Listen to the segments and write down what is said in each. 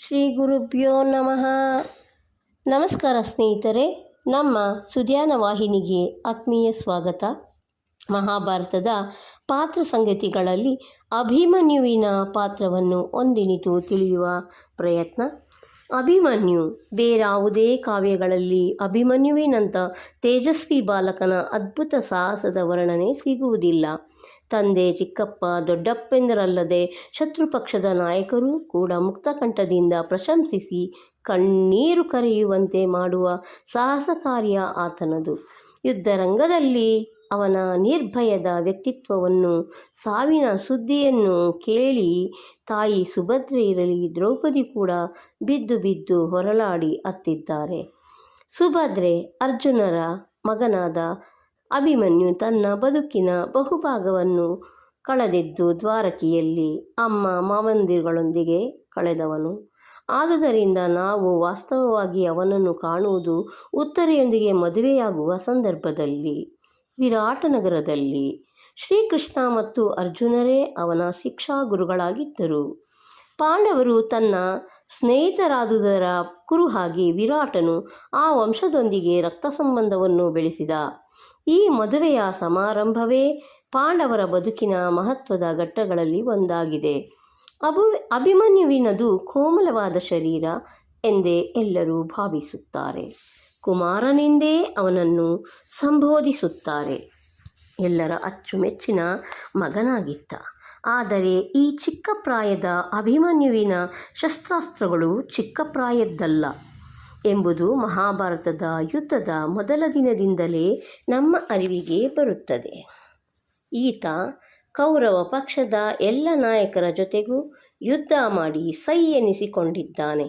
ಶ್ರೀ ಗುರುಭ್ಯೋ ನಮಃ. ನಮಸ್ಕಾರ ಸ್ನೇಹಿತರೆ, ನಮ್ಮ ಸುಧ್ಯಾನ ವಾಹಿನಿಗೆ ಆತ್ಮೀಯ ಸ್ವಾಗತ. ಮಹಾಭಾರತದ ಪಾತ್ರ ಸಂಗತಿಗಳಲ್ಲಿ ಅಭಿಮನ್ಯುವಿನ ಪಾತ್ರವನ್ನು ಒಂದಿನಿತು ತಿಳಿಯುವ ಪ್ರಯತ್ನ. ಅಭಿಮನ್ಯು ಬೇರಾವುದೇ ಕಾವ್ಯಗಳಲ್ಲಿ ಅಭಿಮನ್ಯುವಿನಂಥ ತೇಜಸ್ವಿ ಬಾಲಕನ ಅದ್ಭುತ ಸಾಹಸದ ವರ್ಣನೆ ಸಿಗುವುದಿಲ್ಲ. ತಂದೆ, ಚಿಕ್ಕಪ್ಪ, ದೊಡ್ಡಪ್ಪಂದರಲ್ಲದೆ ಶತ್ರುಪಕ್ಷದ ನಾಯಕರೂ ಕೂಡ ಮುಕ್ತಕಂಠದಿಂದ ಪ್ರಶಂಸಿಸಿ ಕಣ್ಣೀರು ಕರೆಯುವಂತೆ ಮಾಡುವ ಸಾಹಸ ಕಾರ್ಯ ಆತನದು. ಯುದ್ಧರಂಗದಲ್ಲಿ ಅವನ ನಿರ್ಭಯದ ವ್ಯಕ್ತಿತ್ವವನ್ನು, ಸಾವಿನ ಸುದ್ದಿಯನ್ನು ಕೇಳಿ ತಾಯಿ ಸುಭದ್ರೆ ಇರಲಿ ದ್ರೌಪದಿ ಕೂಡ ಬಿದ್ದು ಬಿದ್ದು ಹೊರಳಾಡಿ ಅತ್ತಿದ್ದಾರೆ. ಸುಭದ್ರೆ ಅರ್ಜುನರ ಮಗನಾದ ಅಭಿಮನ್ಯು ತನ್ನ ಬದುಕಿನ ಬಹುಭಾಗವನ್ನು ಕಳೆದಿದ್ದು ದ್ವಾರಕೆಯಲ್ಲಿ ಅಮ್ಮ ಮಾವಂದಿರುಗಳೊಂದಿಗೆ ಕಳೆದವನು. ಆದುದರಿಂದ ನಾವು ವಾಸ್ತವವಾಗಿ ಅವನನ್ನು ಕಾಣುವುದು ಉತ್ತರೆಯೊಂದಿಗೆ ಮದುವೆಯಾಗುವ ಸಂದರ್ಭದಲ್ಲಿ ವಿರಾಟನಗರದಲ್ಲಿ. ಶ್ರೀಕೃಷ್ಣ ಮತ್ತು ಅರ್ಜುನರೇ ಅವನ ಶಿಕ್ಷಾ ಗುರುಗಳಾಗಿದ್ದರು. ಪಾಂಡವರು ತನ್ನ ಸ್ನೇಹಿತರಾದುದರ ಕುರುಹಾಗಿ ವಿರಾಟನು ಆ ವಂಶದೊಂದಿಗೆ ರಕ್ತ ಸಂಬಂಧವನ್ನು ಬೆಳೆಸಿದ. ಈ ಮದುವೆಯ ಸಮಾರಂಭವೇ ಪಾಂಡವರ ಬದುಕಿನ ಮಹತ್ವದ ಘಟ್ಟಗಳಲ್ಲಿ ಒಂದಾಗಿದೆ. ಅಭಿಮನ್ಯುವಿನದು ಕೋಮಲವಾದ ಶರೀರ ಎಂದೇ ಎಲ್ಲರೂ ಭಾವಿಸುತ್ತಾರೆ. ಕುಮಾರನೆಂದೇ ಅವನನ್ನು ಸಂಬೋಧಿಸುತ್ತಾರೆ. ಎಲ್ಲರ ಅಚ್ಚುಮೆಚ್ಚಿನ ಮಗನಾಗಿದ್ದ. ಆದರೆ ಈ ಚಿಕ್ಕ ಪ್ರಾಯದ ಅಭಿಮನ್ಯುವಿನ ಶಸ್ತ್ರಾಸ್ತ್ರಗಳು ಚಿಕ್ಕ ಪ್ರಾಯದ್ದಲ್ಲ ಎಂಬುದು ಮಹಾಭಾರತದ ಯುದ್ಧದ ಮೊದಲ ದಿನದಿಂದಲೇ ನಮ್ಮ ಅರಿವಿಗೆ ಬರುತ್ತದೆ. ಈತ ಕೌರವ ಪಕ್ಷದ ಎಲ್ಲ ನಾಯಕರ ಜೊತೆಗೂ ಯುದ್ಧ ಮಾಡಿ ಸೈ ಎನಿಸಿಕೊಂಡಿದ್ದಾನೆ.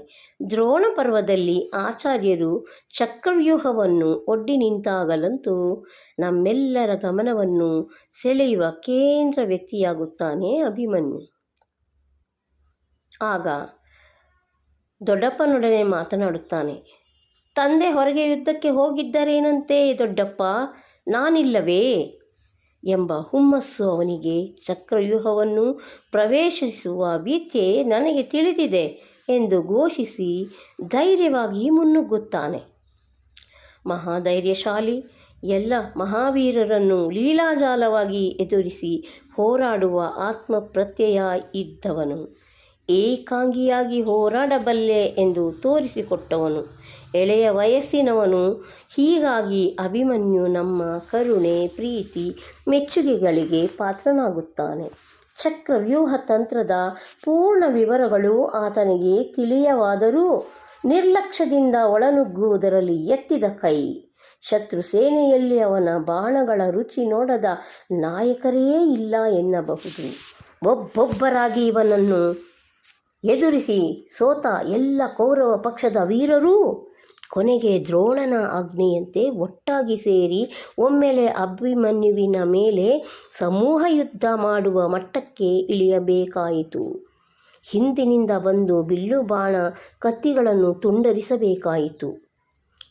ದ್ರೋಣ ಪರ್ವದಲ್ಲಿ ಆಚಾರ್ಯರು ಚಕ್ರವ್ಯೂಹವನ್ನು ಒಡ್ಡಿ ನಿಂತಾಗಲಂತೂ ನಮ್ಮೆಲ್ಲರ ಗಮನವನ್ನು ಸೆಳೆಯುವ ಕೇಂದ್ರ ವ್ಯಕ್ತಿಯಾಗುತ್ತಾನೆ ಅಭಿಮನ್ಯು. ಆಗ ದೊಡ್ಡಪ್ಪನೊಡನೆ ಮಾತನಾಡುತ್ತಾನೆ. ತಂದೆ ಹೊರಗೆ ಯುದ್ಧಕ್ಕೆ ಹೋಗಿದ್ದರೇನಂತೆ ದೊಡ್ಡಪ್ಪ, ನಾನಿಲ್ಲವೇ ಎಂಬ ಹುಮ್ಮಸ್ಸು ಅವನಿಗೆ. ಚಕ್ರವ್ಯೂಹವನ್ನು ಪ್ರವೇಶಿಸುವ ವಿದ್ಯೆ ನನಗೆ ತಿಳಿದಿದೆ ಎಂದು ಘೋಷಿಸಿ ಧೈರ್ಯವಾಗಿ ಮುನ್ನುಗ್ಗುತ್ತಾನೆ. ಮಹಾಧೈರ್ಯಶಾಲಿ, ಎಲ್ಲ ಮಹಾವೀರರನ್ನು ಲೀಲಾಜಾಲವಾಗಿ ಎದುರಿಸಿ ಹೋರಾಡುವ ಆತ್ಮಪ್ರತ್ಯಯ ಇದ್ದವನು. ಏಕಾಂಗಿಯಾಗಿ ಹೋರಾಡಬಲ್ಲೆ ಎಂದು ತೋರಿಸಿಕೊಟ್ಟವನು. ಎಳೆಯ ವಯಸ್ಸಿನವನು. ಹೀಗಾಗಿ ಅಭಿಮನ್ಯು ನಮ್ಮ ಕರುಣೆ, ಪ್ರೀತಿ, ಮೆಚ್ಚುಗೆಗಳಿಗೆ ಪಾತ್ರನಾಗುತ್ತಾನೆ. ಚಕ್ರವ್ಯೂಹ ತಂತ್ರದ ಪೂರ್ಣ ವಿವರಗಳು ಆತನಿಗೆ ತಿಳಿಯವಾದರೂ ನಿರ್ಲಕ್ಷ್ಯದಿಂದ ಒಳನುಗ್ಗುವುದರಲ್ಲಿ ಎತ್ತಿದ ಕೈ. ಶತ್ರು ಸೇನೆಯಲ್ಲಿ ಅವನ ಬಾಣಗಳ ರುಚಿ ನೋಡದ ನಾಯಕರೇ ಇಲ್ಲ ಎನ್ನಬಹುದು. ಒಬ್ಬೊಬ್ಬರಾಗಿ ಇವನನ್ನು ಎದುರಿಸಿ ಸೋತ ಎಲ್ಲ ಕೌರವ ಪಕ್ಷದ ವೀರರೂ ಕೊನೆಗೆ ದ್ರೋಣನ ಆಜ್ಞೆಯಂತೆ ಒಟ್ಟಾಗಿ ಸೇರಿ ಒಮ್ಮೆಲೆ ಅಭಿಮನ್ಯುವಿನ ಮೇಲೆ ಸಮೂಹ ಯುದ್ಧ ಮಾಡುವ ಮಟ್ಟಕ್ಕೆ ಇಳಿಯಬೇಕಾಯಿತು. ಹಿಂದಿನಿಂದ ಬಂದು ಬಿಲ್ಲು ಬಾಣ ಕತ್ತಿಗಳನ್ನು ತುಂಡರಿಸಬೇಕಾಯಿತು.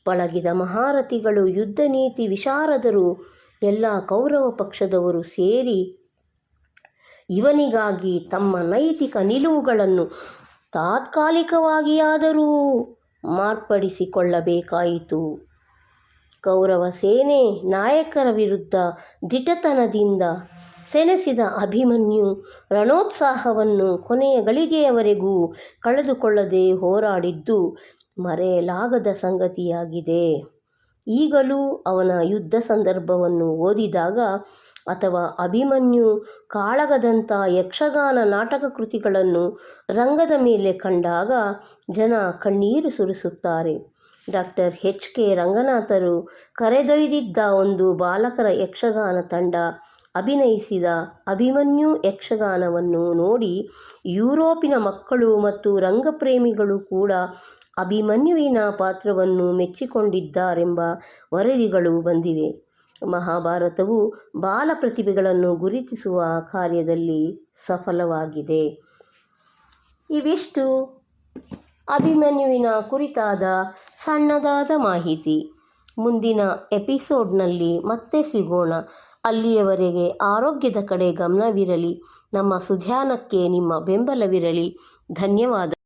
ಪಳಗಿದ ಮಹಾರಥಿಗಳು, ಯುದ್ಧ ನೀತಿ ವಿಶಾರದರು, ಎಲ್ಲ ಕೌರವ ಪಕ್ಷದವರು ಸೇರಿ ಇವನಿಗಾಗಿ ತಮ್ಮ ನೈತಿಕ ನಿಲುವುಗಳನ್ನು ತಾತ್ಕಾಲಿಕವಾಗಿಯಾದರೂ ಮಾರ್ಪಡಿಸಿಕೊಳ್ಳಬೇಕಾಯಿತು. ಕೌರವ ಸೇನೆ ನಾಯಕರ ವಿರುದ್ಧ ದಿಟತನದಿಂದ ಸೆಣಸಿದ ಅಭಿಮನ್ಯು ರಣೋತ್ಸಾಹವನ್ನು ಕೊನೆಯ ಗಳಿಗೆಯವರೆಗೂ ಕಳೆದುಕೊಳ್ಳದೆ ಹೋರಾಡಿದ್ದು ಮರೆಯಲಾಗದ ಸಂಗತಿಯಾಗಿದೆ. ಈಗಲೂ ಅವನ ಯುದ್ಧ ಸಂದರ್ಭವನ್ನು ಓದಿದಾಗ ಅಥವಾ ಅಭಿಮನ್ಯು ಕಾಳಗದಂಥ ಯಕ್ಷಗಾನ ನಾಟಕ ಕೃತಿಗಳನ್ನು ರಂಗದ ಮೇಲೆ ಕಂಡಾಗ ಜನ ಕಣ್ಣೀರು ಸುರಿಸುತ್ತಾರೆ. Doctor H.K. ರಂಗನಾಥರು ಕರೆದೊಯ್ದಿದ್ದ ಒಂದು ಬಾಲಕರ ಯಕ್ಷಗಾನ ತಂಡ ಅಭಿನಯಿಸಿದ ಅಭಿಮನ್ಯು ಯಕ್ಷಗಾನವನ್ನು ನೋಡಿ ಯುರೋಪಿನ ಮಕ್ಕಳು ಮತ್ತು ರಂಗಪ್ರೇಮಿಗಳು ಕೂಡ ಅಭಿಮನ್ಯುವಿನ ಪಾತ್ರವನ್ನು ಮೆಚ್ಚಿಕೊಂಡಿದ್ದಾರೆಂಬ ವರದಿಗಳು ಬಂದಿವೆ. ಮಹಾಭಾರತವು ಬಾಲ ಪ್ರತಿಭೆಗಳನ್ನು ಗುರುತಿಸುವ ಕಾರ್ಯದಲ್ಲಿ ಸಫಲವಾಗಿದೆ. ಇವಿಷ್ಟು ಅಭಿಮನ್ಯುವಿನ ಕುರಿತಾದ ಸಣ್ಣದಾದ ಮಾಹಿತಿ. ಮುಂದಿನ ಎಪಿಸೋಡ್ನಲ್ಲಿ ಮತ್ತೆ ಸಿಗೋಣ. ಅಲ್ಲಿಯವರೆಗೆ ಆರೋಗ್ಯದ ಕಡೆ ಗಮನವಿರಲಿ. ನಮ್ಮ ಸುಧ್ಯಾನಕ್ಕೆ ನಿಮ್ಮ ಬೆಂಬಲವಿರಲಿ. ಧನ್ಯವಾದ.